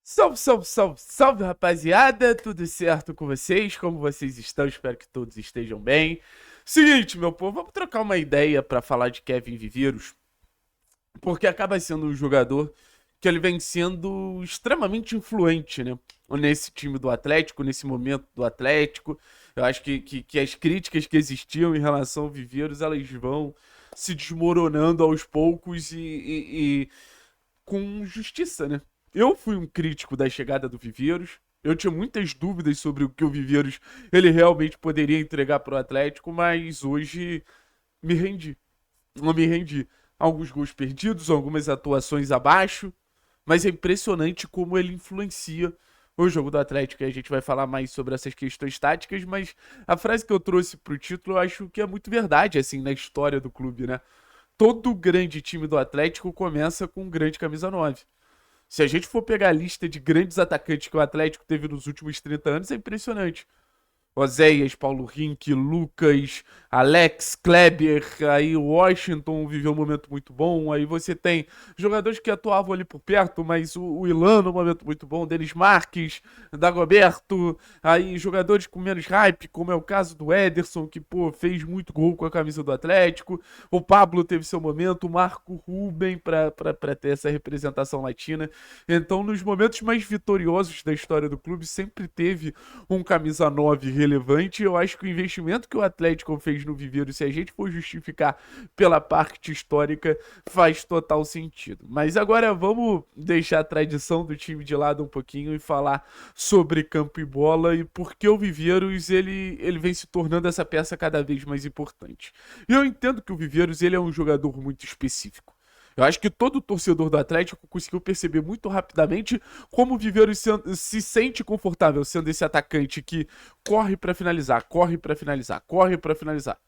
Salve, salve, salve, salve, rapaziada! Tudo certo com vocês? Como vocês estão? Espero que todos estejam bem. Seguinte, meu povo, vamos trocar uma ideia para falar de Kevin Viveiros, porque acaba sendo um jogador que ele vem sendo extremamente influente, né? Nesse time do Atlético, nesse momento do Atlético. Eu acho que as críticas que existiam em relação ao Viveiros, elas vão se desmoronando aos poucos e com justiça, né? Eu fui um crítico da chegada do Viveiros. Eu tinha muitas dúvidas sobre o que o Viveiros ele realmente poderia entregar para o Atlético, mas hoje me rendi. Não me rendi. Alguns gols perdidos, algumas atuações abaixo, mas é impressionante como ele influencia o jogo do Atlético. E a gente vai falar mais sobre essas questões táticas, mas a frase que eu trouxe pro título eu acho que é muito verdade, assim, na história do clube, né? Todo grande time do Atlético começa com um grande camisa 9. Se a gente for pegar a lista de grandes atacantes que o Atlético teve nos últimos 30 anos, é impressionante. Oséias, Paulo Rink, Lucas, Alex, Kleber, aí o Washington viveu um momento muito bom, aí você tem jogadores que atuavam ali por perto, mas o Ilano, um momento muito bom, Denis Marques, Dagoberto, aí jogadores com menos hype, como é o caso do Ederson, que, pô, fez muito gol com a camisa do Atlético, o Pablo teve seu momento, o Marco Ruben pra ter essa representação latina, então nos momentos mais vitoriosos da história do clube sempre teve um camisa 9 relevante. Eu acho que o investimento que o Atlético fez no Viveiro, se a gente for justificar pela parte histórica, faz total sentido. Mas agora vamos deixar a tradição do time de lado um pouquinho e falar sobre campo e bola e por que o Viveiros ele vem se tornando essa peça cada vez mais importante. E eu entendo que o Viveiros ele é um jogador muito específico. Eu acho que todo torcedor do Atlético conseguiu perceber muito rapidamente como o Viveiro se sente confortável sendo esse atacante que corre pra finalizar, corre pra finalizar, corre pra finalizar.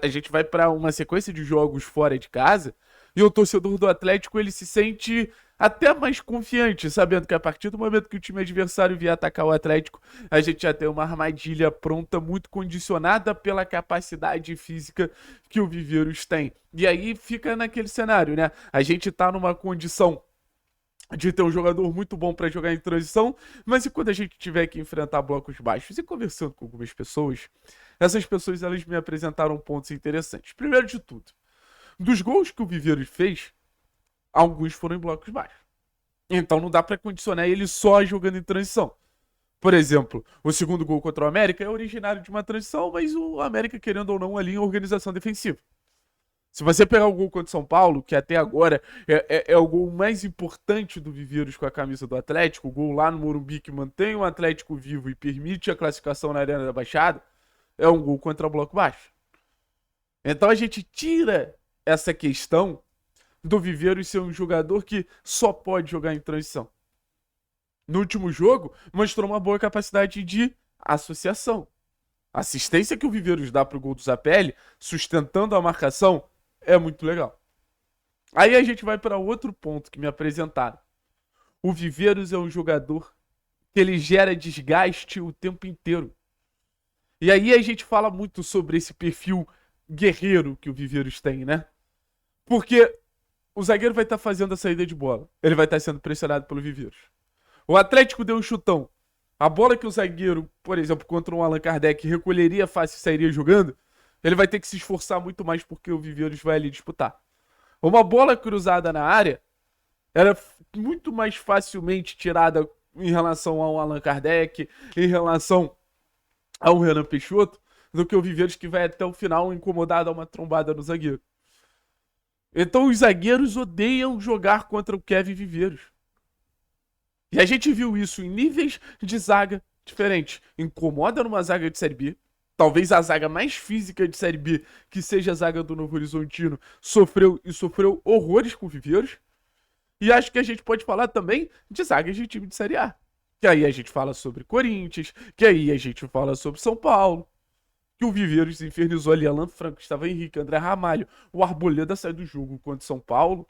A gente vai pra uma sequência de jogos fora de casa e o torcedor do Atlético ele se sente até mais confiante, sabendo que a partir do momento que o time adversário vier atacar o Atlético, a gente já tem uma armadilha pronta, muito condicionada pela capacidade física que o Viveiros tem. E aí fica naquele cenário, né? A gente tá numa condição de ter um jogador muito bom para jogar em transição, mas e quando a gente tiver que enfrentar blocos baixos? E conversando com algumas pessoas, essas pessoas elas me apresentaram pontos interessantes. Primeiro de tudo, dos gols que o Viveiros fez, alguns foram em blocos baixos. Então não dá para condicionar ele só jogando em transição. Por exemplo, o segundo gol contra o América é originário de uma transição, mas o América, querendo ou não, ali em organização defensiva. Se você pegar o gol contra o São Paulo, que até agora é o gol mais importante do Viveiros com a camisa do Atlético, o gol lá no Morumbi que mantém o Atlético vivo e permite a classificação na Arena da Baixada, é um gol contra o bloco baixo. Então a gente tira essa questão do Viveiros ser um jogador que só pode jogar em transição. No último jogo, mostrou uma boa capacidade de associação. A assistência que o Viveiros dá pro gol do Zapelli, sustentando a marcação, é muito legal. Aí a gente vai para outro ponto que me apresentaram. O Viveiros é um jogador que ele gera desgaste o tempo inteiro. E aí a gente fala muito sobre esse perfil guerreiro que o Viveiros tem, né? Porque o zagueiro vai estar fazendo a saída de bola. Ele vai estar sendo pressionado pelo Viveiros. O Atlético deu um chutão. A bola que o zagueiro, por exemplo, contra um Allan Kardec, recolheria fácil e sairia jogando, ele vai ter que se esforçar muito mais porque o Viveiros vai ali disputar. Uma bola cruzada na área era muito mais facilmente tirada em relação ao Allan Kardec, em relação ao Renan Peixoto, do que o Viveiros que vai até o final incomodado a uma trombada no zagueiro. Então os zagueiros odeiam jogar contra o Kevin Viveiros. E a gente viu isso em níveis de zaga diferentes. Incomoda numa zaga de Série B. Talvez a zaga mais física de Série B, que seja a zaga do Novo Horizontino, sofreu horrores com o Viveiros. E acho que a gente pode falar também de zagas de time de Série A. Que aí a gente fala sobre Corinthians, que aí a gente fala sobre São Paulo. Que o Viveiros infernizou ali Alan Franco, Gustavo Henrique, André Ramalho. O Arboleda saiu do jogo contra São Paulo,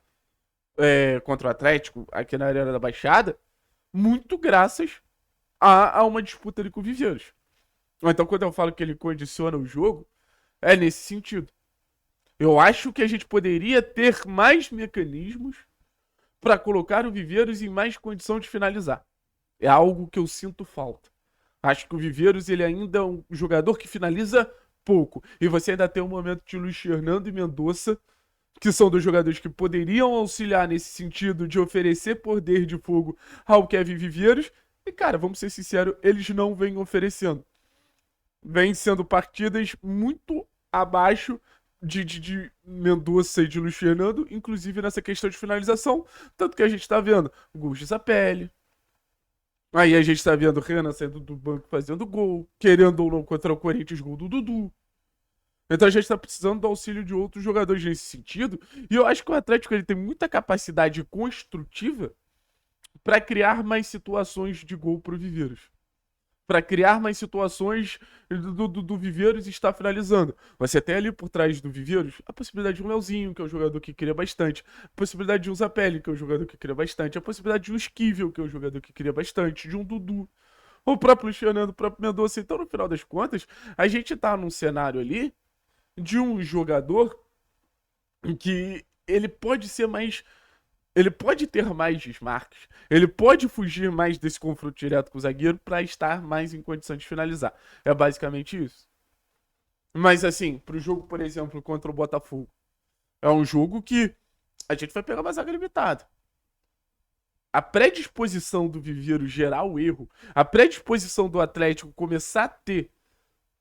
contra o Atlético, aqui na Arena da Baixada, muito graças a uma disputa ali com o Viveiros. Então, quando eu falo que ele condiciona o jogo, é nesse sentido. Eu acho que a gente poderia ter mais mecanismos para colocar o Viveiros em mais condição de finalizar. É algo que eu sinto falta. Acho que o Viveiros ele ainda é um jogador que finaliza pouco. E você ainda tem um momento de Luiz Fernando e Mendonça, que são dois jogadores que poderiam auxiliar nesse sentido de oferecer poder de fogo ao Kevin Viveiros. E, cara, vamos ser sinceros, eles não vêm oferecendo. Vêm sendo partidas muito abaixo de Mendonça e de Luiz Fernando, inclusive nessa questão de finalização. Tanto que a gente tá vendo gols de Zapelli. Aí a gente tá vendo o Renan saindo do banco fazendo gol, querendo ou não contra o Corinthians, gol do Dudu. Então a gente tá precisando do auxílio de outros jogadores nesse sentido. E eu acho que o Atlético ele tem muita capacidade construtiva para criar mais situações de gol pro Viveiros. Para criar mais situações do Viveiros estar finalizando. Você tem ali por trás do Viveiros a possibilidade de um Leozinho, que é um jogador que cria bastante. A possibilidade de um Zapelli, que é um jogador que cria bastante. A possibilidade de um Esquivel, que é um jogador que cria bastante. De um Dudu. O próprio Luiz Fernando, o próprio Mendonça. Então, no final das contas, a gente tá num cenário ali de um jogador que ele pode ser mais. Ele pode ter mais desmarques. Ele pode fugir mais desse confronto direto com o zagueiro para estar mais em condição de finalizar. É basicamente isso. Mas assim, pro jogo, por exemplo, contra o Botafogo, é um jogo que a gente vai pegar uma zaga limitada. A predisposição do Viveiro gerar o erro, a predisposição do Atlético começar a ter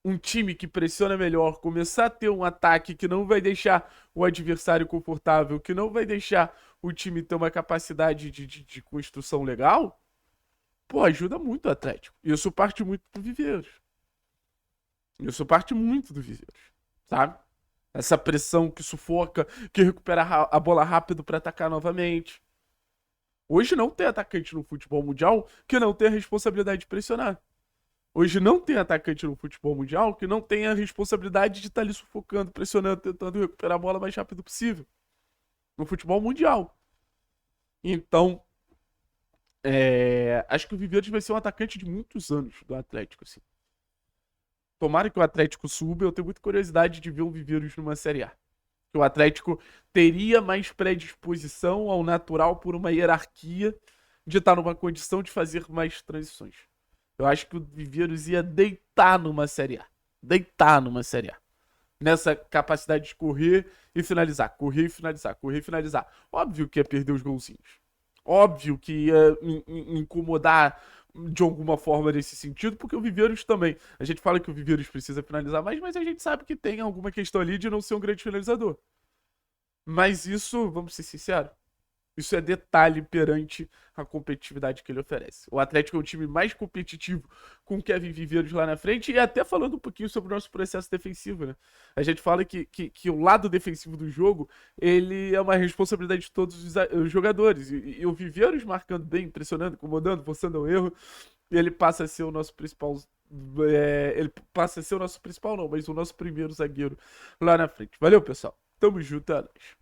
um time que pressiona melhor, começar a ter um ataque que não vai deixar o adversário confortável, que não vai deixar o time ter uma capacidade de construção legal, pô, ajuda muito o Atlético. Isso parte muito do Viveiros. Isso parte muito do Viveiros, sabe? Essa pressão que sufoca, que recupera a bola rápido para atacar novamente. Hoje não tem atacante no futebol mundial que não tem a responsabilidade de pressionar. Hoje não tem atacante no futebol mundial que não tem a responsabilidade de estar ali sufocando, pressionando, tentando recuperar a bola o mais rápido possível. No futebol mundial. Então, acho que o Viveiros vai ser um atacante de muitos anos do Atlético, assim. Tomara que o Atlético suba, eu tenho muita curiosidade de ver o Viveiros numa Série A. Que o Atlético teria mais predisposição ao natural por uma hierarquia de estar numa condição de fazer mais transições. Eu acho que o Viveiros ia deitar numa Série A. Deitar numa Série A. Nessa capacidade de correr e finalizar. Correr e finalizar. Correr e finalizar. Óbvio que ia perder os golzinhos. Óbvio que ia incomodar de alguma forma nesse sentido, porque o Viveiros também. A gente fala que o Viveiros precisa finalizar mais, mas a gente sabe que tem alguma questão ali de não ser um grande finalizador. Mas isso, vamos ser sinceros, isso é detalhe perante a competitividade que ele oferece. O Atlético é um time mais competitivo com o Kevin Viveiros lá na frente, e até falando um pouquinho sobre o nosso processo defensivo, né? A gente fala que o lado defensivo do jogo, ele é uma responsabilidade de todos os jogadores. E o Viveiros marcando bem, pressionando, incomodando, forçando o erro, ele passa a ser o nosso principal. Ele passa a ser o nosso principal, não, mas o nosso primeiro zagueiro lá na frente. Valeu, pessoal. Tamo junto, é nóis.